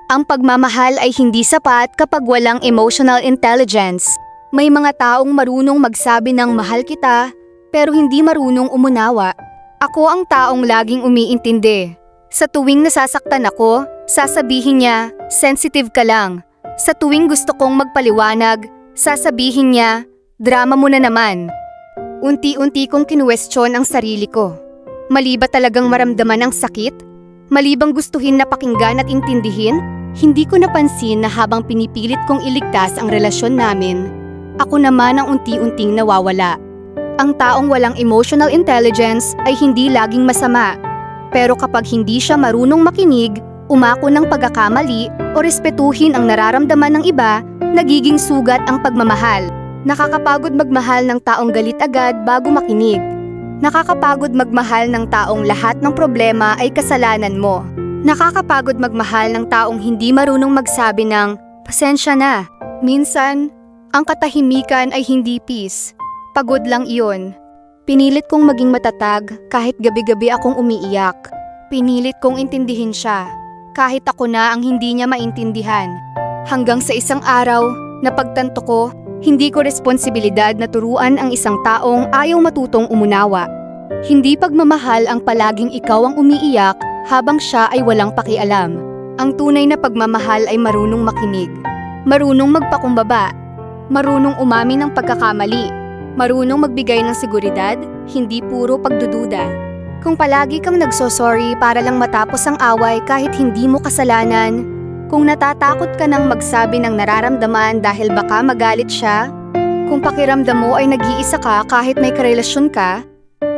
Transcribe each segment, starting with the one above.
Ang pagmamahal ay hindi sapat kapag walang emotional intelligence. May mga taong marunong magsabi ng mahal kita, pero hindi marunong umunawa. Ako ang taong laging umiintindi. Sa tuwing nasasaktan ako, sasabihin niya, sensitive ka lang. Sa tuwing gusto kong magpaliwanag, sasabihin niya, drama mo na naman. Unti-unti kong kinuwestiyon ang sarili ko. Mali ba talagang maramdaman ang sakit? Mali bang gustuhin na pakinggan at intindihin? Hindi ko napansin na habang pinipilit kong iligtas ang relasyon namin, ako naman ang unti-unting nawawala. Ang taong walang emotional intelligence ay hindi laging masama. Pero kapag hindi siya marunong makinig, umako ng pagkakamali o respetuhin ang nararamdaman ng iba, nagiging sugat ang pagmamahal. Nakakapagod magmahal ng taong galit agad bago makinig. Nakakapagod magmahal ng taong lahat ng problema ay kasalanan mo. Nakakapagod magmahal ng taong hindi marunong magsabi ng, pasensya na. Minsan, ang katahimikan ay hindi peace. Pagod lang iyon. Pinilit kong maging matatag kahit gabi-gabi akong umiiyak. Pinilit kong intindihin siya, kahit ako na ang hindi niya maintindihan. Hanggang sa isang araw, napagtanto ko, hindi ko responsibilidad na turuan ang isang taong ayaw matutong umunawa. Hindi pagmamahal ang palaging ikaw ang umiiyak habang siya ay walang pakialam. Ang tunay na pagmamahal ay marunong makinig, marunong magpakumbaba, marunong umamin ng pagkakamali, marunong magbigay ng seguridad, hindi puro pagdududa. Kung palagi kang nagsosorry para lang matapos ang away kahit hindi mo kasalanan, kung natatakot ka nang magsabi ng nararamdaman dahil baka magalit siya, kung pakiramdam mo ay nag-iisa ka kahit may karelasyon ka,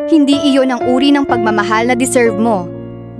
hindi iyon ang uri ng pagmamahal na deserve mo.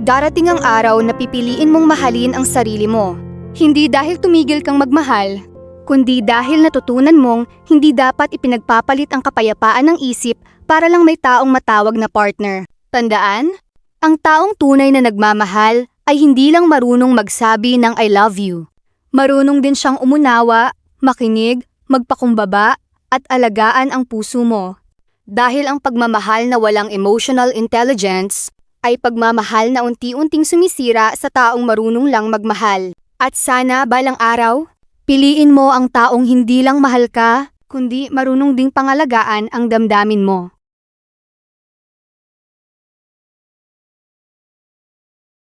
Darating ang araw na pipiliin mong mahalin ang sarili mo. Hindi dahil tumigil kang magmahal, kundi dahil natutunan mong hindi dapat ipinagpapalit ang kapayapaan ng isip para lang may taong matawag na partner. Tandaan, ang taong tunay na nagmamahal ay hindi lang marunong magsabi ng I love you. Marunong din siyang umunawa, makinig, magpakumbaba, at alagaan ang puso mo. Dahil ang pagmamahal na walang emotional intelligence ay pagmamahal na unti-unting sumisira sa taong marunong lang magmahal. At sana balang araw, piliin mo ang taong hindi lang mahal ka, kundi marunong ding pangalagaan ang damdamin mo.